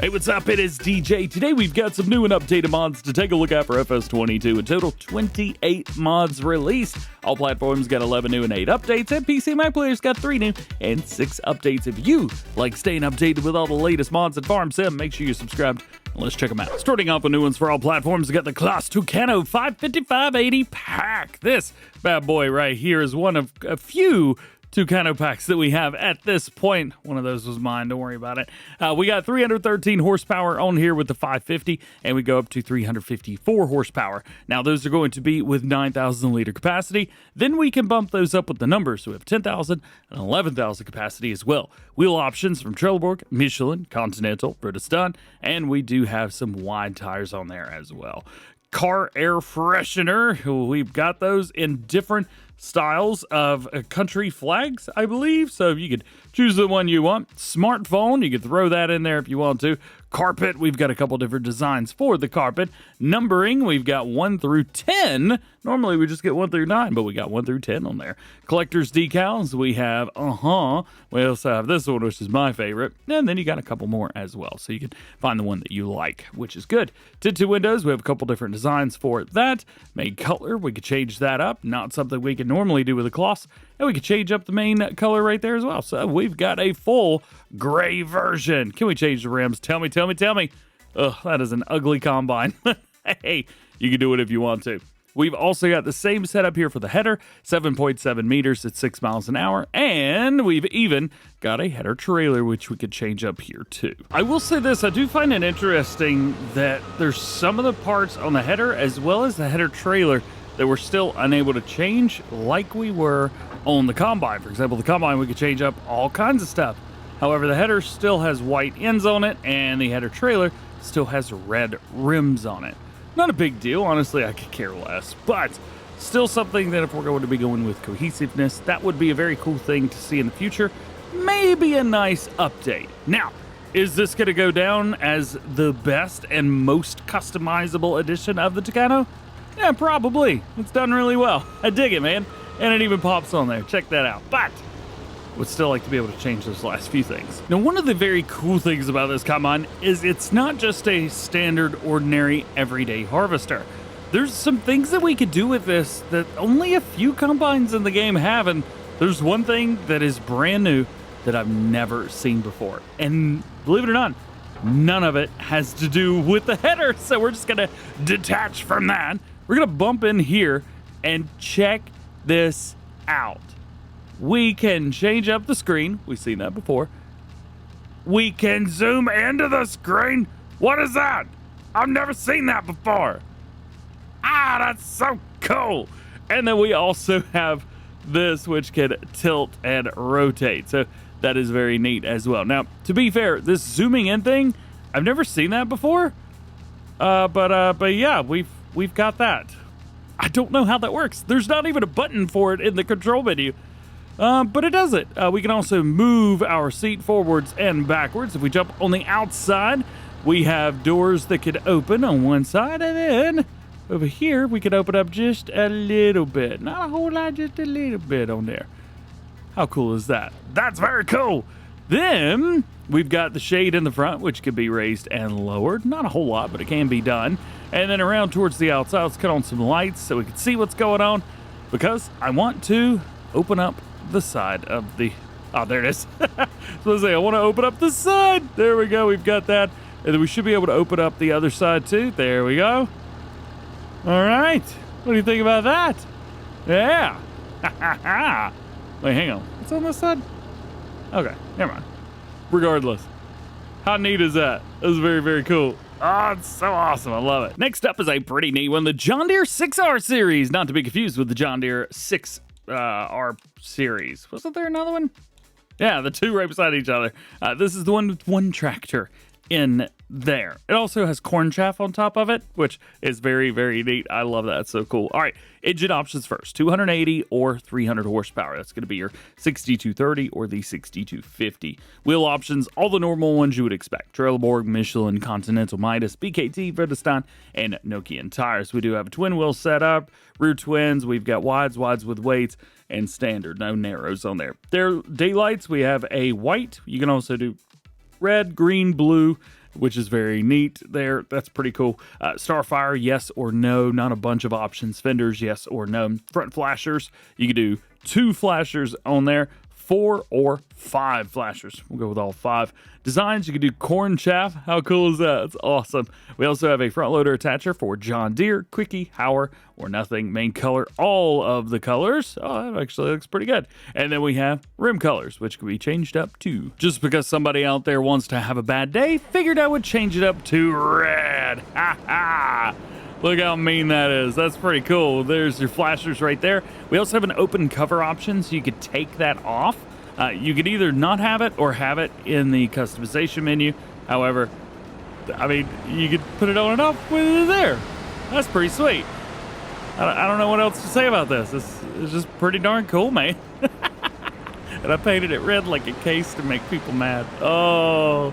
Hey, what's up? It is DJ. Today we've got some new and updated mods to take a look at for FS22. A total 28 mods released. All platforms got 11 new and 8 updates, and PC and Mac players got 3 new and 6 updates. If you like staying updated with all the latest mods and Farm Sim, make sure you're subscribed and let's check them out. Starting off with new ones for all platforms, we got the Claas Tucano 55580 pack. This bad boy right here is one of a few Tucano packs that we have at this point. One of those was mine, don't worry about it. We got 313 horsepower on here with the 550, and we go up to 354 horsepower. Now, those are going to be with 9,000 liter capacity. Then we can bump those up with the numbers, so we have 10,000 and 11,000 capacity as well. Wheel options from Trelleborg, Michelin, Continental, Bridgestone, and we do have some wide tires on there as well. Car air freshener, we've got those in different styles of country flags, I believe. So you could choose the one you want. Smartphone, you could throw that in there if you want to. Carpet, we've got a couple different designs for the carpet. Numbering, we've got 1 through 10. Normally we just get 1 through 9, but we got 1 through 10 on there. Collector's decals, we have, we also have this one, which is my favorite. And then you got a couple more as well. So you can find the one that you like, which is good. Tinted windows, we have a couple different designs for that. Made color, we could change that up. Not something we can normally do with a Claas. And we could change up the main color right there as well. So we've got a full gray version. Can we change the rims? Tell me. Ugh, that is an ugly combine. Hey, you can do it if you want to. We've also got the same setup here for the header, 7.7 meters at 6 miles an hour, and we've even got a header trailer, which we could change up here too. I will say this, I do find it interesting that there's some of the parts on the header as well as the header trailer that we're still unable to change like we were on the combine. For example, the combine, we could change up all kinds of stuff. However, the header still has white ends on it, and the header trailer still has red rims on it. Not a big deal, honestly, I could care less, but still something that if we're going to be going with cohesiveness, that would be a very cool thing to see in the future. Maybe a nice update. Now, is this going to go down as the best and most customizable edition of the Tucano? Yeah, probably. It's done really well. I dig it, man. And it even pops on there. Check that out. But would still like to be able to change those last few things. Now, one of the very cool things about this combine is it's not just a standard, ordinary, everyday harvester. There's some things that we could do with this that only a few combines in the game have, and there's one thing that is brand new that I've never seen before. And believe it or not, none of it has to do with the header, so we're just gonna detach from that. We're gonna bump in here and check this out. We can change up the screen. We've seen that before. We can zoom into the screen. What is that? I've never seen that before. Ah, that's so cool. And then we also have this, which can tilt and rotate. So that is very neat as well. Now, to be fair, this zooming in thing, I've never seen that before. But yeah, we've got that. I don't know how that works. There's not even a button for it in the control menu. But it does it. We can also move our seat forwards and backwards. If we jump on the outside, we have doors that could open on one side, and then over here, we could open up just a little bit. Not a whole lot, just a little bit on there. How cool is that? That's very cool. Then we've got the shade in the front, which could be raised and lowered. Not a whole lot, but it can be done. And then around towards the outside, let's cut on some lights so we can see what's going on, because I want to open up the side of the, there it is. So I want to open up the side. There we go. We've got that. And then we should be able to open up the other side too. There we go. All right. What do you think about that? Yeah. Wait, hang on. What's on this side? Okay, never mind. Regardless, how neat is that? That was very, very cool. Oh, it's so awesome. I love it. Next up is a pretty neat one. The John Deere 6R series. Not to be confused with the John Deere 6R series. Wasn't there another one? Yeah, the two right beside each other. This is the one with one tractor in there. It also has corn chaff on top of it, which is very, very neat. I love that. It's so cool. All right, engine options first. 280 or 300 horsepower. That's going to be your 6230 or the 6250. Wheel options, all the normal ones you would expect. Trelleborg, Michelin, Continental, Midas, BKT, Bridgestone, and Nokian tires. We do have a twin wheel setup, rear twins. We've got wides with weights, and standard. No narrows on there. Their daylights, we have a white. You can also do red, green, blue, which is very neat there. That's pretty cool. Starfire, yes or no. Not a bunch of options. Fenders, yes or no. Front flashers, you can do 2 flashers on there. 4 or 5 flashers. We'll go with all 5. Designs, you can do corn chaff. How cool is that? It's awesome. We also have a front loader attacher for John Deere, Quickie, Hauer, or nothing. Main color, all of the colors. Oh, that actually looks pretty good. And then we have rim colors, which can be changed up too. Just because somebody out there wants to have a bad day, figured I would change it up to red. Ha ha! Look how mean that is. That's pretty cool. There's your flashers right there. We also have an open cover option, so you could take that off. You could either not have it or have it in the customization menu. However, I mean, you could put it on and off with it there. That's pretty sweet. I don't know what else to say about this. This is just pretty darn cool, man. And I painted it red like a case to make people mad. Oh...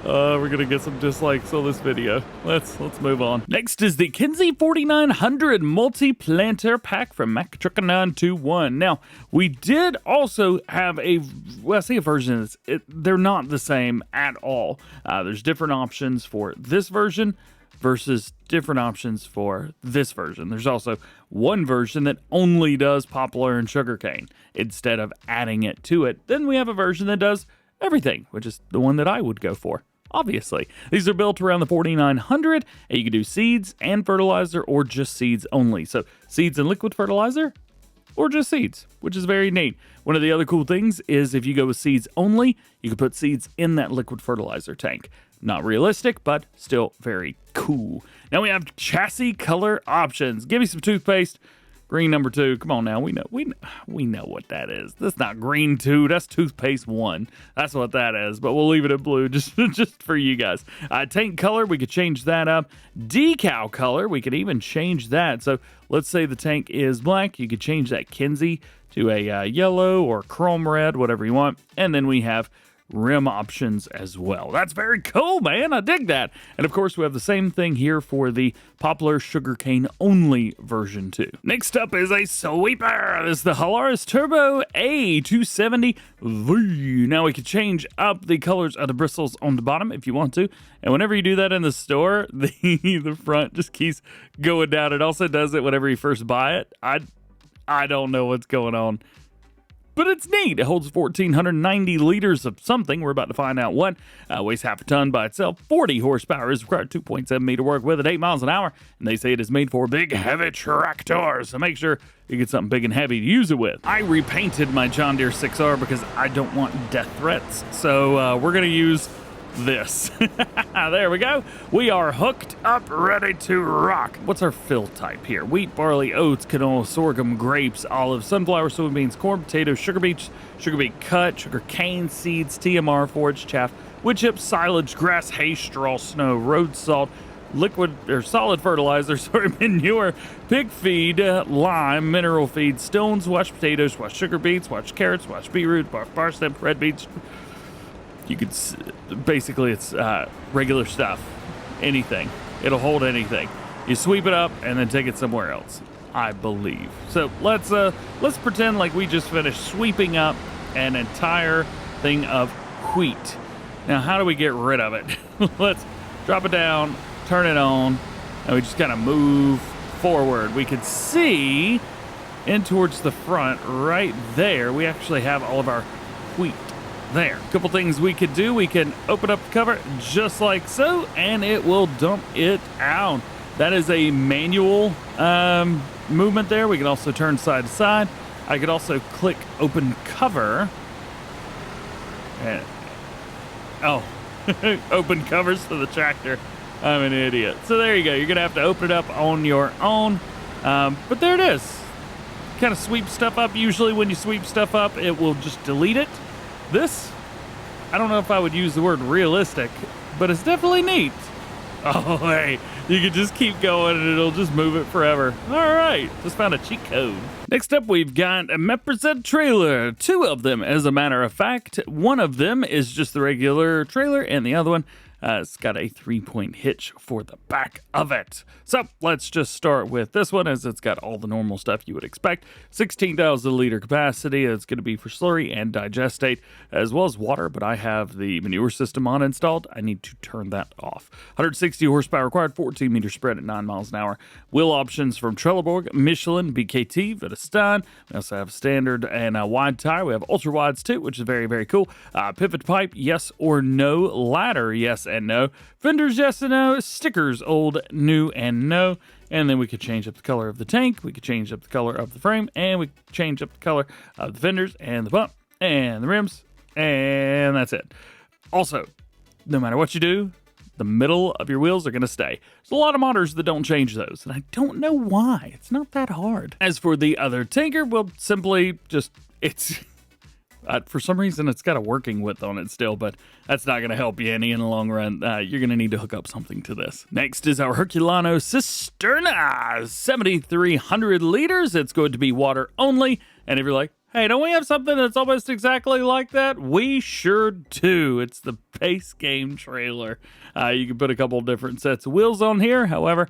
we're gonna get some dislikes on this video. Let's move on. Next is the Kinze 4900 multi-planter pack from Meprozet PN-160. Now, we did also have a version. They're not the same at all. There's different options for this version versus different options for this version. There's also one version that only does poplar and sugarcane instead of adding it to it. Then we have a version that does everything, which is the one that I would go for. Obviously, these are built around the 4900, and you can do seeds and fertilizer or just seeds only. So seeds and liquid fertilizer or just seeds, which is very neat. One of the other cool things is if you go with seeds only, you can put seeds in that liquid fertilizer tank. Not realistic, but still very cool. Now we have chassis color options. Give me some toothpaste. Green number 2. Come on now. We know what that is. That's not green 2. That's toothpaste 1. That's what that is. But we'll leave it in blue just for you guys. Tank color, we could change that up. Decal color, we could even change that. So let's say the tank is black. You could change that Kinze to a yellow or chrome red, whatever you want. And then we have rim options as well. That's very cool, man. I dig that. And of course, we have the same thing here for the poplar sugarcane only version 2. Next up is a sweeper. This is the Holaras Turbo A270V. Now we can change up the colors of the bristles on the bottom if you want to. And whenever you do that in the store, the front just keeps going down. It also does it whenever you first buy it. I don't know what's going on. But it's neat. It holds 1,490 liters of something. We're about to find out what. Weighs half a ton by itself. 40 horsepower is required. 2.7 meter work with it. 8 miles an hour. And they say it is made for big, heavy tractors. So make sure you get something big and heavy to use it with. I repainted my John Deere 6R because I don't want death threats. So we're going to use this. There we go. We are hooked up, ready to rock. What's our fill type here? Wheat, barley, oats, canola, sorghum, grapes, olives, sunflower, soybeans, corn, potatoes, sugar beet cut, sugar cane, seeds, TMR, forage, chaff, wood chips, silage, grass, hay, straw, snow, road salt, liquid or solid fertilizer, manure, pig feed, lime, mineral feed, stones, washed potatoes, washed sugar beets, washed carrots, washed beetroot, parsnip, red beets. You could basically, it's regular stuff, anything. It'll hold anything. You sweep it up and then take it somewhere else, I believe. So let's pretend like we just finished sweeping up an entire thing of wheat. Now, how do we get rid of it? Let's drop it down, turn it on, and we just kind of move forward. We could see in towards the front right there, we actually have all of our wheat. There. A couple things we could do. We can open up the cover just like so, and it will dump it out. That is a manual movement there. We can also turn side to side. I could also click open cover. And, open covers to the tractor. I'm an idiot. So there you go. You're going to have to open it up on your own. But there it is. Kind of sweep stuff up. Usually when you sweep stuff up, it will just delete it. This, I don't know if I would use the word realistic, but it's definitely neat. Oh, hey, you can just keep going and it'll just move it forever. All right, just found a cheat code. Next up, we've got a Meprozet trailer. 2 of them, as a matter of fact. One of them is just the regular trailer, and the other one It's got a 3-point hitch for the back of it. So let's just start with this one, as it's got all the normal stuff you would expect. 16,000 liter capacity. It's going to be for slurry and digestate, as well as water, but I have the manure system on installed. I need to turn that off. 160 horsepower required, 14 meter spread at 9 miles an hour. Wheel options from Trelleborg, Michelin, BKT, Videstan. We also have standard and a wide tire. We have ultra wides too, which is very, very cool. Pivot pipe, yes or no. Ladder, yes and no. Fenders, yes and no. Stickers, old, new, and no. And then we could change up the color of the tank. We could change up the color of the frame. And we could change up the color of the fenders and the bump and the rims. And that's it. Also, no matter what you do, the middle of your wheels are going to stay. There's a lot of modders that don't change those, and I don't know why. It's not that hard. As for the other tanker, well, simply just, it's, for some reason, it's got a working width on it still, but that's not going to help you any in the long run. You're going to need to hook up something to this. Next is our Herculano Cisterna, 7,300 liters. It's going to be water only, and if you're like, hey, don't we have something that's almost exactly like that? We sure do. It's the base game trailer. You can put a couple different sets of wheels on here. However,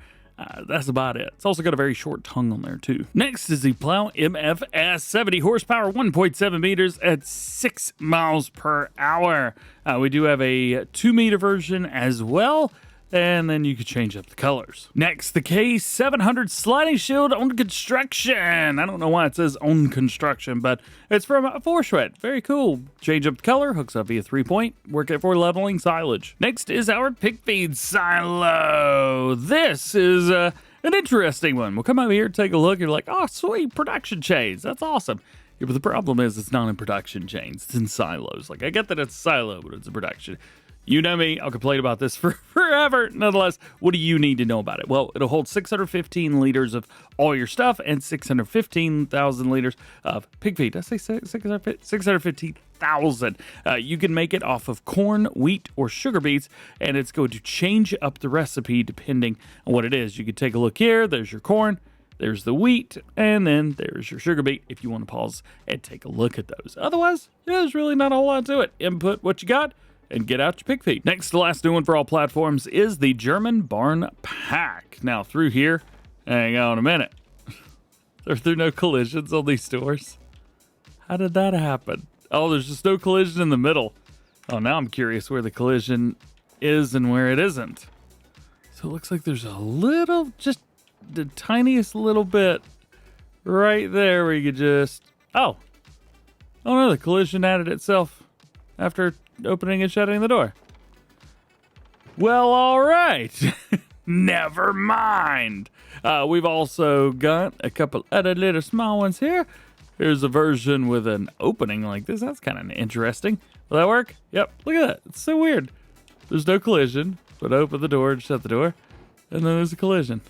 that's about it. It's also got a very short tongue on there too. Next is the Plow MFS, 70 horsepower, 1.7 meters at 6 miles per hour. We do have a 2 meter version as well. And then you could change up the colors. Next, the K700 sliding shield on construction. I don't know why it says on construction, but it's from Forshred. Very cool. Change up the color, hooks up via 3-point. Work it for leveling silage. Next is our pig feed silo. This is an interesting one. We'll come over here, take a look. You're like, oh, sweet, production chains. That's awesome. Yeah, but the problem is it's not in production chains. It's in silos. Like, I get that it's a silo, but it's a production. You know me, I'll complain about this for forever. Nonetheless, what do you need to know about it? Well, it'll hold 615 liters of all your stuff and 615,000 liters of pig feed. Did I say 615,000? You can make it off of corn, wheat, or sugar beets, and it's going to change up the recipe depending on what it is. You can take a look here. There's your corn. There's the wheat, and then there's your sugar beet if you want to pause and take a look at those. Otherwise, there's really not a whole lot to it. Input what you got and get out your pig feed. Next, the last new one for all platforms is the German Barn Pack. Now, through here, hang on a minute. Are there no collisions on these doors? How did that happen? Oh, there's just no collision in the middle. Oh, now I'm curious where the collision is and where it isn't. So it looks like there's a little, just the tiniest little bit right there where you could just, oh no, the collision added itself after opening and shutting the door. Well, all right. Never mind. We've also got a couple other little small ones here. Here's a version with an opening like this. That's kind of interesting. Will that work? Yep. Look at that. It's so weird. There's no collision, but open the door and shut the door, and then there's a collision.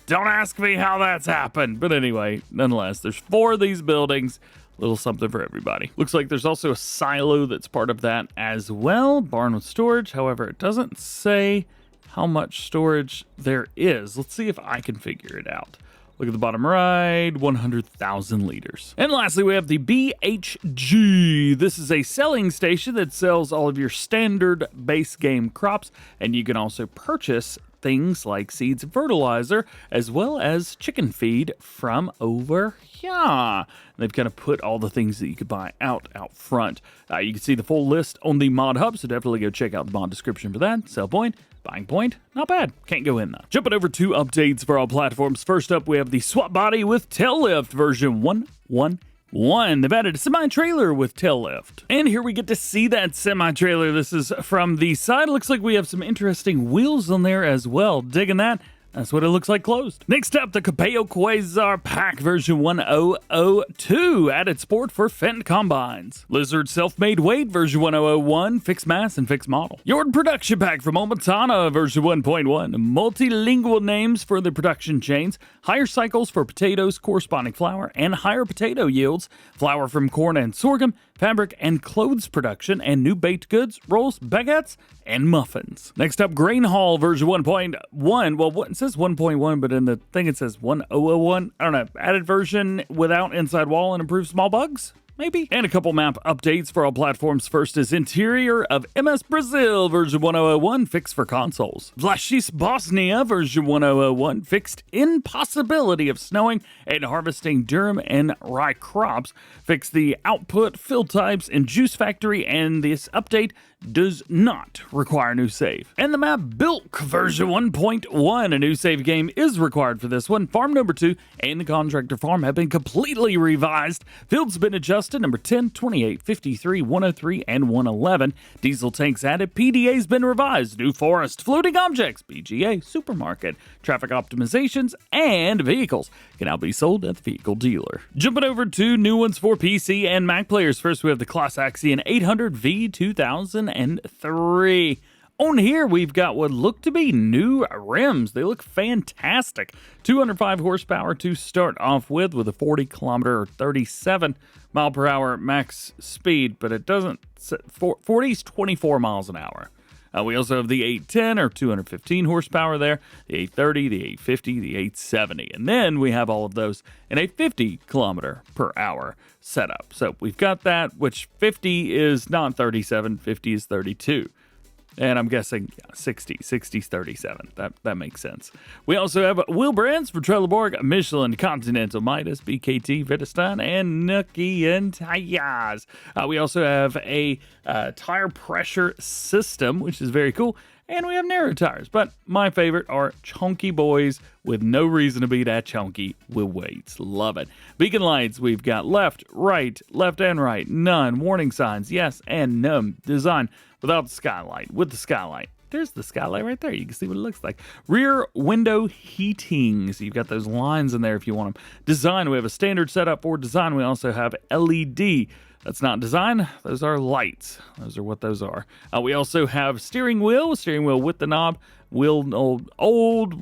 Don't ask me how that's happened. But anyway, nonetheless, there's 4 of these buildings. Little something for everybody. Looks like there's also a silo that's part of that as well. Barn with storage. However, it doesn't say how much storage there is. Let's see if I can figure it out. Look at the bottom right, 100,000 liters. And lastly, we have the BHG. This is a selling station that sells all of your standard base game crops, and you can also purchase things like seeds and fertilizer, as well as chicken feed from over here. They've kind of put all the things that you could buy out front. You can see the full list on the mod hub, so definitely go check out the mod description for that. Sell point, buying point, not bad. Can't go in though. Jumping over to updates for all platforms. First up, we have the swap body with Taillift version 1.1. They've added a semi-trailer with Taillift. And here we get to see that semi-trailer. This is from the side. Looks like we have some interesting wheels on there as well. Digging that. That's what it looks like closed. Next up, the Capello Quasar Pack version 1002. Added support for Fendt combines. Lizard SelfMade Weight version 1001. Fixed mass and fixed model. Yord Production Pack from Montana version 1.1. Multilingual names for the production chains. Higher cycles for potatoes, corresponding flour, and higher potato yields. Flour from corn and sorghum. Fabric and clothes production, and new baked goods, rolls, baguettes, and muffins. Next up, Grain Haul version 1.1. Well, it says 1.1, but in the thing it says 1001. I don't know. Added version without inside wall and improved small bugs? maybe? And a couple map updates for all platforms. First is interior of MS Brazil version 1001 fixed for consoles. Vlashich Bosnia version 1001 fixed impossibility of snowing and harvesting durum and rye crops. Fixed the output, fill types, and juice factory, and this update does not require a new save. And the map Bilk version 1.1, a new save game is required for this one. Farm number 2 and the contractor farm have been completely revised. Fields have been adjusted, number 10, 28, 53, 103, and 111. Diesel tanks added, PDA's been revised, new forest, floating objects, BGA, supermarket, traffic optimizations, and vehicles can now be sold at the vehicle dealer. Jumping over to new ones for PC and Mac players. First, we have the Claas Axion 800V 2003. On here, we've got what look to be new rims. They look fantastic. 205 horsepower to start off with a 40 kilometer or 37 mile per hour max speed, but it doesn't. 40 is 24 miles an hour. We also have the 810 or 215 horsepower there, the 830, the 850, the 870. And then we have all of those in a 50 kilometer per hour setup. So we've got that, which 50 is not 37, 50 is 32. And I'm guessing 60 is 37. That makes sense. We also have wheel brands for Trelleborg, Michelin, Continental, Midas, BKT, Vredestein, and Nokian tires. We also have a tire pressure system, which is very cool. And we have narrow tires, but my favorite are chunky boys with no reason to be that chunky with weights. Love it. Beacon lights, we've got left and right, none. Warning signs, yes and no. Design without the skylight, with the skylight. There's the skylight right there. You can see what it looks like. Rear window heating. So you've got those lines in there if you want them. Design, we have a standard setup for design. We also have LED. That's not design. Those are lights. Those are what those are. We also have steering wheel with the knob. Wheel old.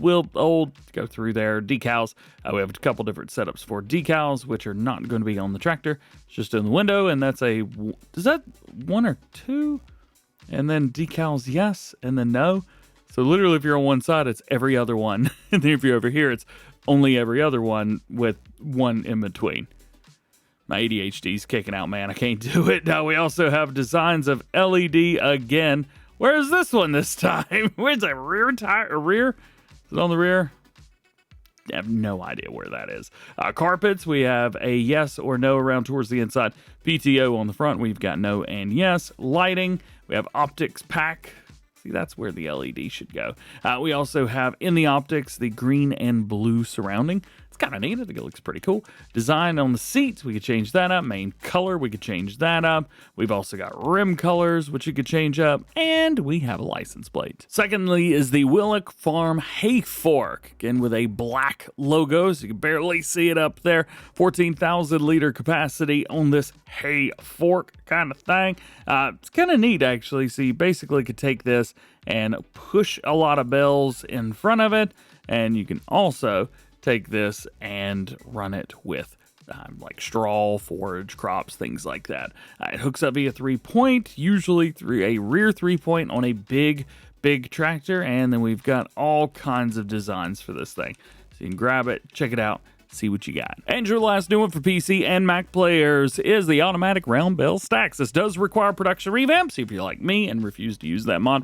Go through there. Decals. We have a couple different setups for decals, which are not going to be on the tractor. It's just in the window, and that's is that 1 or 2? And then decals, yes, and then no. So literally, if you're on one side, it's every other one. And then if you're over here, it's only every other one with one in between. My ADHD's kicking out, man. I can't do it. Now, we also have designs of LED again. Where is this one this time? Where's the rear tire? Rear? Is it on the rear? I have no idea where that is. Carpets, we have a yes or no around towards the inside. PTO on the front, we've got no and yes. Lighting, we have optics pack. See, that's where the LED should go. We also have in the optics the green and blue surrounding. It's kind of neat. I think it looks pretty cool. Design on the seats, we could change that up. Main color, we could change that up. We've also got rim colors, which you could change up. And we have a license plate. Secondly is the Willock Farm Hayfork. Again, with a black logo, so you can barely see it up there. 14,000 liter capacity on this Hayfork kind of thing. It's kind of neat, actually. So you basically could take this and push a lot of bells in front of it. And you can also take this and run it with like straw, forage, crops, things like that. It hooks up via 3-point, usually through a rear 3-point on a big tractor. And then we've got all kinds of designs for this thing. So you can grab it, check it out, see what you got. And your last new one for PC and Mac players is the automatic round bell stacks. This does require production revamp, so if you're like me and refuse to use that mod,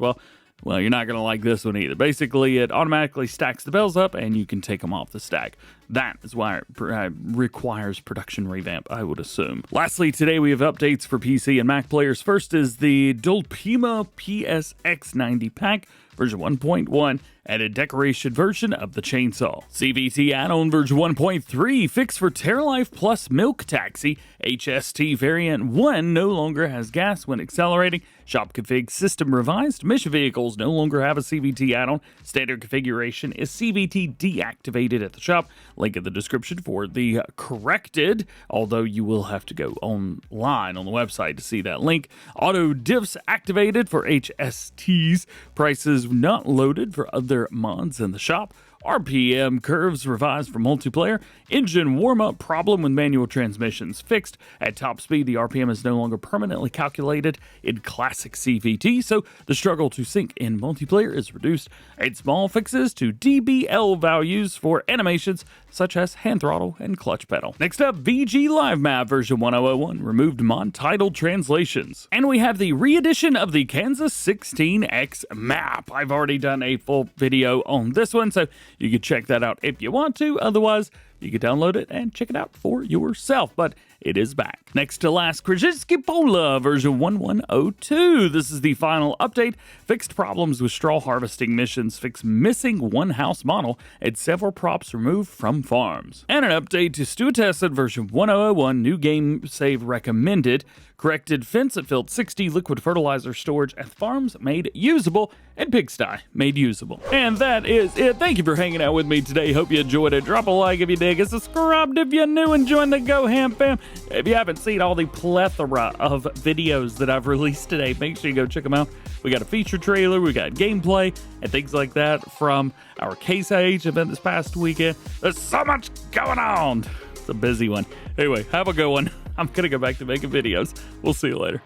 well, you're not going to like this one either. Basically, it automatically stacks the bells up, and you can take them off the stack. That is why it requires production revamp, I would assume. Lastly, today we have updates for PC and Mac players. First is the Dolpima PSX90 pack, version 1.1, and a decoration version of the chainsaw. CVT Addon version 1.3, fixed for Terralife Plus Milk Taxi. HST variant 1 no longer has gas when accelerating. Shop config system revised. Mission vehicles no longer have a CVT add-on. Standard configuration is CVT deactivated at the shop. Link in the description for the corrected, although you will have to go online on the website to see that link. Auto diffs activated for HSTs. Prices not loaded for other mods in the shop. RPM curves revised for multiplayer. Engine warm-up problem with manual transmissions fixed. At top speed, the RPM is no longer permanently calculated in classic CVT, so the struggle to sync in multiplayer is reduced. 8 small fixes to DBL values for animations such as hand throttle and clutch pedal. Next up, VG Livemap version 1001 removed mod title translations. And we have the re-edition of the Kansas 16X map. I've already done a full video on this one, so you can check that out if you want to. Otherwise, you can download it and check it out for yourself, but it is back. Next to last, Krajeńskie Pola version 1102. This is the final update. Fixed problems with straw harvesting missions, fixed missing one house model, and several props removed from farms. And an update to Stuetensen version 1001, new game save recommended. Corrected fence at field 60, liquid fertilizer storage at farms made usable, and pigsty made usable. And that is it. Thank you for hanging out with me today. Hope you enjoyed it. Drop a like if you dig, and subscribe if you're new, and join the DjGoHam fam. If you haven't seen all the plethora of videos that I've released today, make sure you go check them out. We got a feature trailer, we got gameplay, and things like that from our Case IH event this past weekend. There's so much going on. It's a busy one. Anyway, have a good one. I'm gonna go back to making videos. We'll see you later.